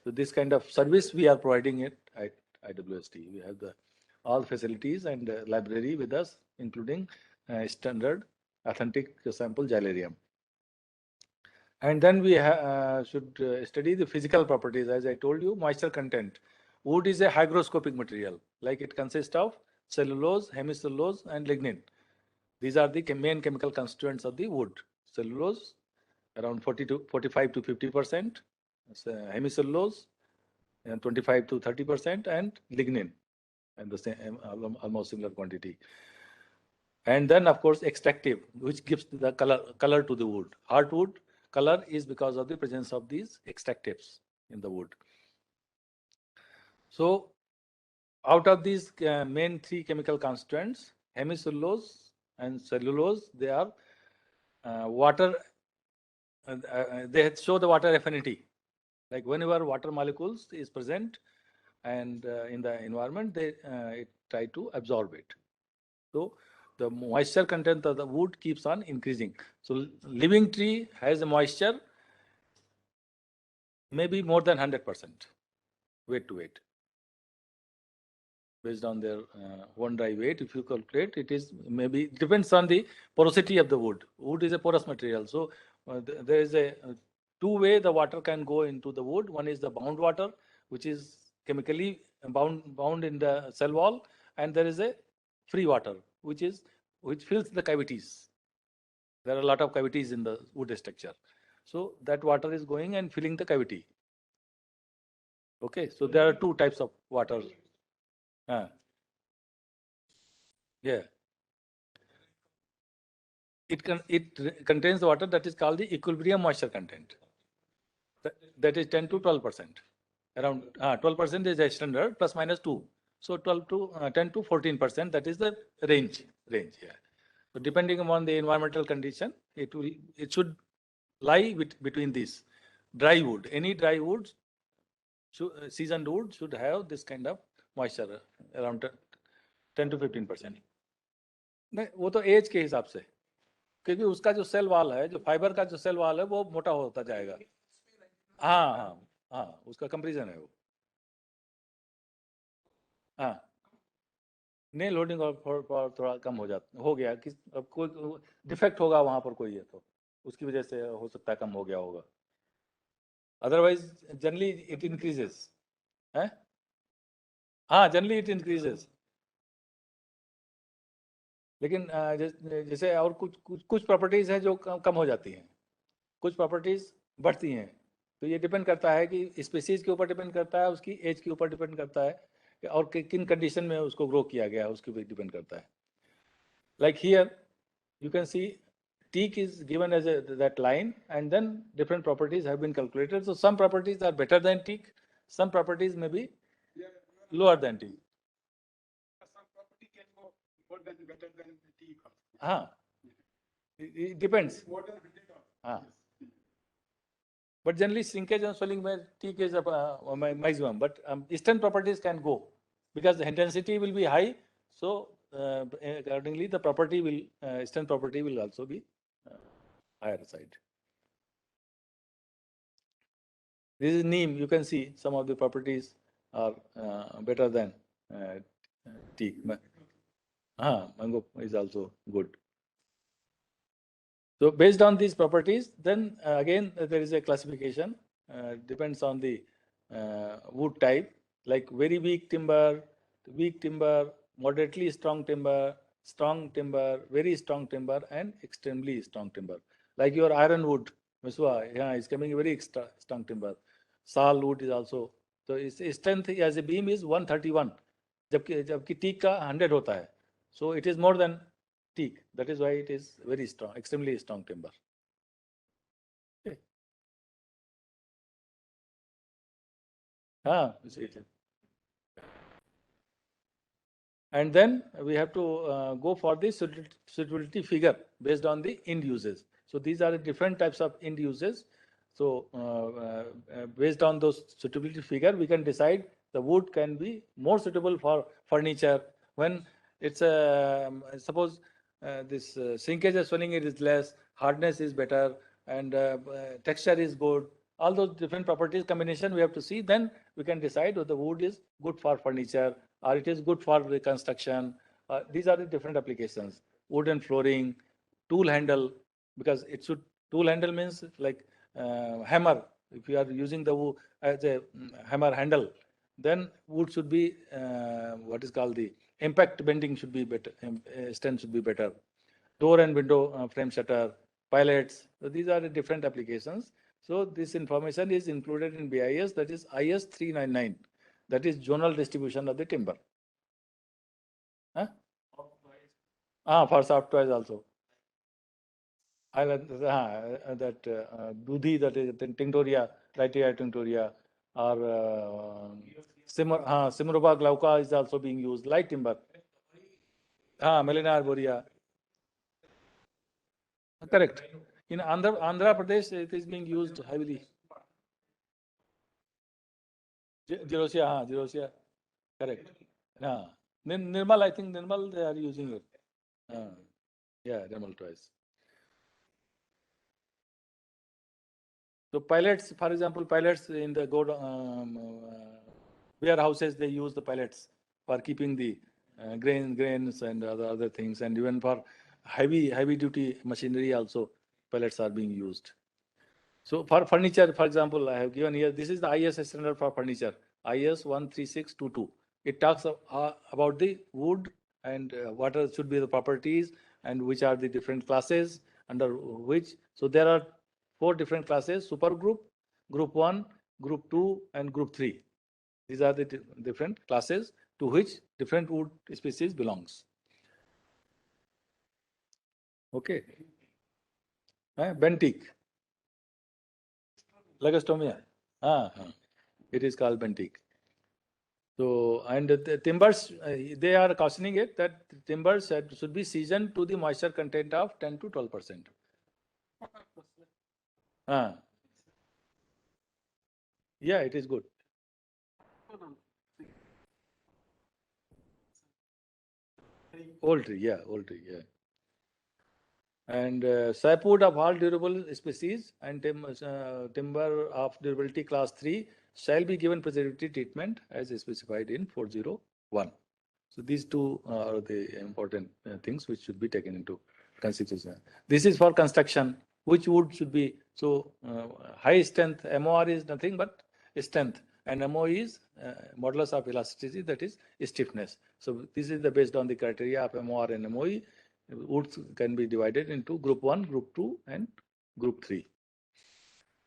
So this kind of service we are providing it at IWST. We have all facilities and library with us, including standard authentic sample gyrarium. And then we should study the physical properties. As I told you, moisture content. Wood is a hygroscopic material, like it consists of cellulose, hemicellulose, and lignin. These are the main chemical constituents of the wood. Cellulose, around 45 to 50%, hemicellulose, and 25 to 30%, and lignin, and the same, almost similar quantity. And then, of course, extractive, which gives the color to the wood. Hardwood color is because of the presence of these extractives in the wood. So, out of these main three chemical constituents, hemicellulose and cellulose, they are water. They show the water affinity. Like whenever water molecules is present and in the environment, they it try to absorb it. So the moisture content of the wood keeps on increasing. So living tree has a moisture maybe more than 100% weight to weight. Based on their one dry weight, if you calculate, it is maybe depends on the porosity of the wood. Wood is a porous material, so there is a two-way the water can go into the wood. One is the bound water, which is chemically bound in the cell wall, and there is a free water, which fills the cavities. There are a lot of cavities in the wood structure, so that water is going and filling the cavity. Okay, so there are two types of water. Yeah. It contains the water that is called the equilibrium moisture content. That is 10 to 12%. Around 12% is a standard, plus minus 2. So 12 to 10 to 14%. That is the range. Yeah. So depending upon the environmental condition, it should lie between these. Dry wood. Any dry wood, seasoned wood should have this kind of moisture around 10 to 15%. नहीं वो तो as के हिसाब से, क्योंकि उसका जो cell wall है, जो फाइबर का जो सेल वाल है वो मोटा होता जाएगा. हाँ हाँ हाँ, उसका कंपेरिजन है वो. हाँ नहीं, लोडिंग और थोड़ा कम हो गया कि अब कोई डिफेक्ट होगा वहां पर कोई है तो उसकी वजह से हो सकता है कम हो गया होगा. अदरवाइज जनरली इट इंक्रीजेस है. हाँ, जनरली इट इंक्रीजेस. लेकिन जैसे और कुछ प्रॉपर्टीज हैं जो कम हो जाती हैं, कुछ प्रॉपर्टीज बढ़ती हैं. तो ये डिपेंड करता है कि स्पीसीज के ऊपर डिपेंड करता है, उसकी एज के ऊपर डिपेंड करता है, और किन कंडीशन में उसको ग्रो किया गया है उसके ऊपर डिपेंड करता है. Like here you can see teak is given as that line, and then different properties have been calculated. So some properties are better than teak, some properties may be lower than teak. Some property can go more than better than teak. It depends. More than 100. But generally shrinkage and swelling where teak is maximum, but eastern properties can go because the intensity will be high. So accordingly the property will eastern property will also be higher side. This is neem. You can see some of the properties are better than teak. Mango is also good. So based on these properties, then again there is a classification. Depends on the wood type, like very weak timber, moderately strong timber, very strong timber, and extremely strong timber. Like your ironwood, Miswa, yeah, is coming very strong timber. Sal wood is also. So its strength as a beam is 131. जबकि teak का 100 होता है. So it is more than teak. That is why it is very strong, extremely strong timber. Okay. And then we have to go for the suitability figure based on the end uses. So these are the different types of end uses. So based on those suitability figure, we can decide the wood can be more suitable for furniture when it's suppose this shrinkage and swelling is less, hardness is better, and texture is good, all those different properties combination we have to see. Then we can decide whether the wood is good for furniture or it is good for the construction. These are the different applications. Wooden flooring, tool handle, because it should, tool handle means like hammer. If you are using the wood as a hammer handle, then wood should be what is called the impact bending should be better, strength should be better. Door and window frame shutter, pilots. So these are the different applications. So this information is included in BIS, that is IS 399, that is zonal distribution of the timber. Huh? For soft toys also. I like that Dudhi, that is Tinctoria, Lightia Tinctoria, or Simroba glauca is also being used, light timber. Melina arborea. Correct. In Andhra Pradesh, it is being used heavily. Gerosia. Correct. Nirmal, I think Nirmal, they are using it. Yeah, Nirmal twice. So pilots, for example, pilots in the warehouses, they use the pilots for keeping the grains and other things, and even for heavy duty machinery also, pellets are being used. So for furniture, for example, I have given here, this is the IS standard for furniture, IS 13622. It talks about the wood and what should be the properties and which are the different classes under which. So there are 4 different classes: super group, group 1, group 2, and group 3. These are the different classes to which different wood species belongs. Okay. Bentic. Lagostomia. It is called bentic. So, and the timbers, they are cautioning it that timbers should be seasoned to the moisture content of 10 to 12%. Yeah, it is good. Old tree, yeah. And sapwood of all durable species and timber of durability class 3 shall be given preservative treatment as specified in 401. So these two are the important things which should be taken into consideration. This is for construction. Which wood should be, so high strength, MOR is nothing but strength, and MO is modulus of elasticity, that is stiffness. So this is the based on the criteria of MOR and MOE. Woods can be divided into group 1, group 2, and group 3.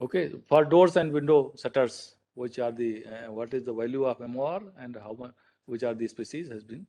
Okay, for doors and window shutters, which are the what is the value of MOR and how much, which are the species has been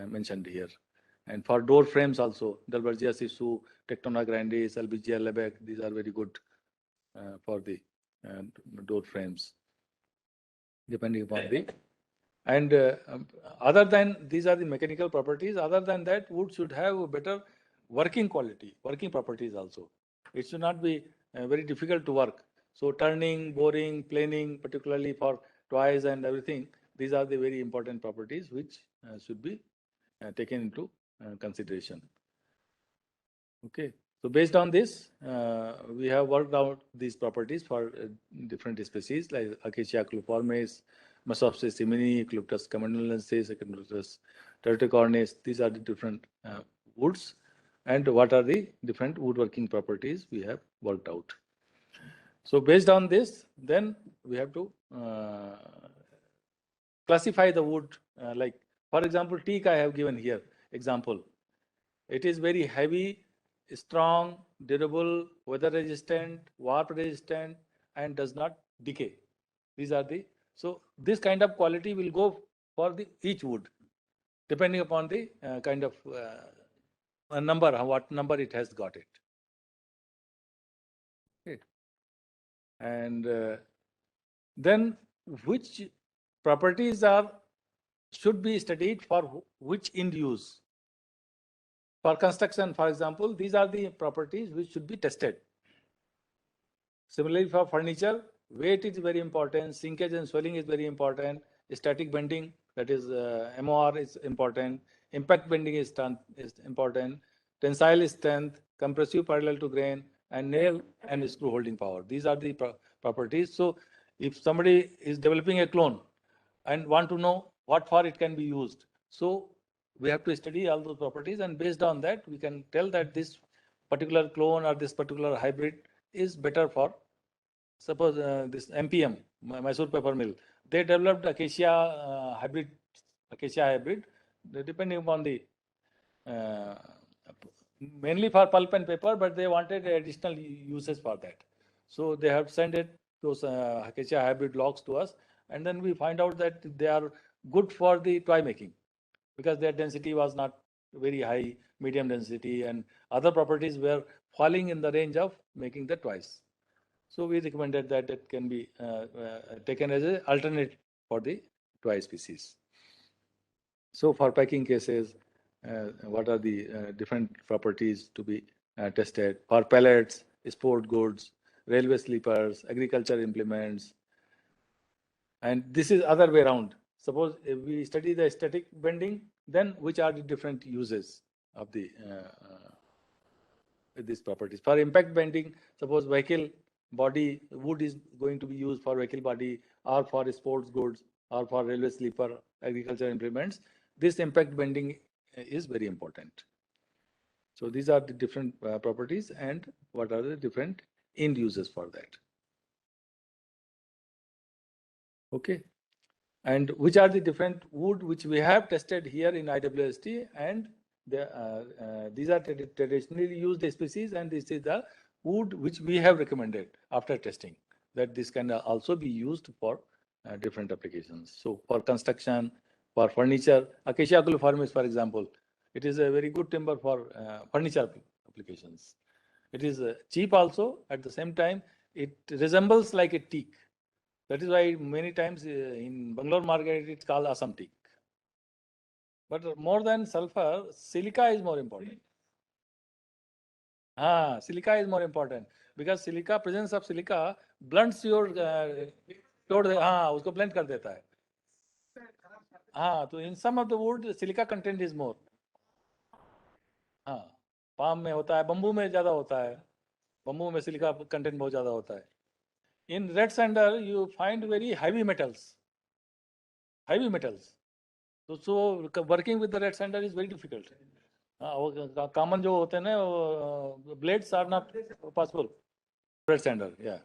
mentioned here. And for door frames also, Dalbergia sisu, Tectona grandis, Albizia lebec, these are very good for the door frames, depending upon the. And other than these are the mechanical properties, other than that, wood should have a better working quality, working properties also. It should not be very difficult to work. So turning, boring, planing, particularly for toys and everything, these are the very important properties which should be taken into consideration. Okay. So based on this, we have worked out these properties for different species like Acacia cruciformis, Masopsis simini, Eucalyptus cameloensis, Eucalyptus terticornis. These are the different woods, and what are the different woodworking properties we have worked out. So based on this, then we have to classify the wood. Like for example, teak I have given here example. It is very heavy, strong, durable, weather resistant, warp resistant, and does not decay. These are the, so this kind of quality will go for the each wood, depending upon the kind of number, what number it has got it. Okay. And then which properties are should be studied for which end use. For construction, for example, these are the properties which should be tested. Similarly, for furniture, weight is very important, shrinkage and swelling is very important, static bending, that is MOR is important, impact bending is important, tensile strength, compressive parallel to grain, and nail and screw holding power. These are the properties. So if somebody is developing a clone and want to know what for it can be used, so we have to study all those properties, and based on that we can tell that this particular clone or this particular hybrid is better for, suppose this MPM, Mysore Paper Mill, they developed acacia hybrid, depending upon the uh, mainly for pulp and paper, but they wanted additional uses for that. So they have sent it those acacia hybrid logs to us, and then we find out that they are good for the toy making because their density was not very high, medium density, and other properties were falling in the range of making the toys. So we recommended that it can be taken as an alternate for the toy species. So for packing cases, what are the different properties to be tested? For pellets, sport goods, railway sleepers, agriculture implements, and this is other way around. Suppose if we study the static bending, then which are the different uses of the these properties? For impact bending, suppose vehicle body, wood is going to be used for vehicle body or for sports goods or for railway sleeper, agriculture implements. This impact bending is very important. So these are the different properties and what are the different end uses for that. Okay. And which are the different wood which we have tested here in IWST, and these are traditionally used species, and this is the wood which we have recommended after testing that this can also be used for different applications. So for construction, for furniture, acacia aculiformis, for example, it is a very good timber for furniture applications. It is cheap also. At the same time, it resembles like a teak. That is why many times in Bangalore market it's called Assam teak. But more than sulfur, silica is more important. Silica is more important because silica, presence of silica blunts your तोड़ दे, उसको blend कर देता है. तो in some of the wood silica content is more. Palm में होता है, bamboo में ज्यादा होता है, बम्बू में सिलिका कंटेंट बहुत ज्यादा होता है. In red sander you find very heavy metals. So working with the red sander is very difficult. Common जो होते हैं ना, blades are not possible. Red sander, yeah.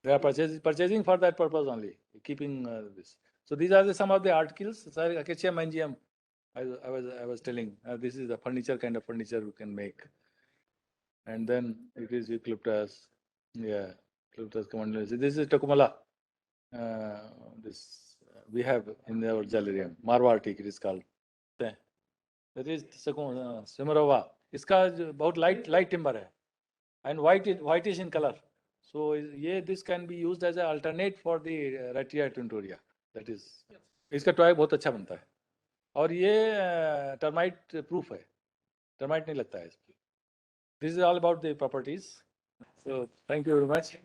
They are purchasing for that purpose only, keeping this. So these are some of the articles. Sorry, acacia mangium. I was telling this is the furniture kind of furniture we can make. And then it is eucalyptus. Yeah, eucalyptus common. This is Tokumala. This we have in our galerium. Marwar teak it is called. That is Simarova. इसका बहुत light timber है, and whitish in color. So yeah, this can be used as an alternate for the Ratia tuntoria. That is, इसका toy बहुत अच्छा बनता है, और ये termite proof है, termite नहीं लगता है इसमें. This is all about the properties. So thank you very much.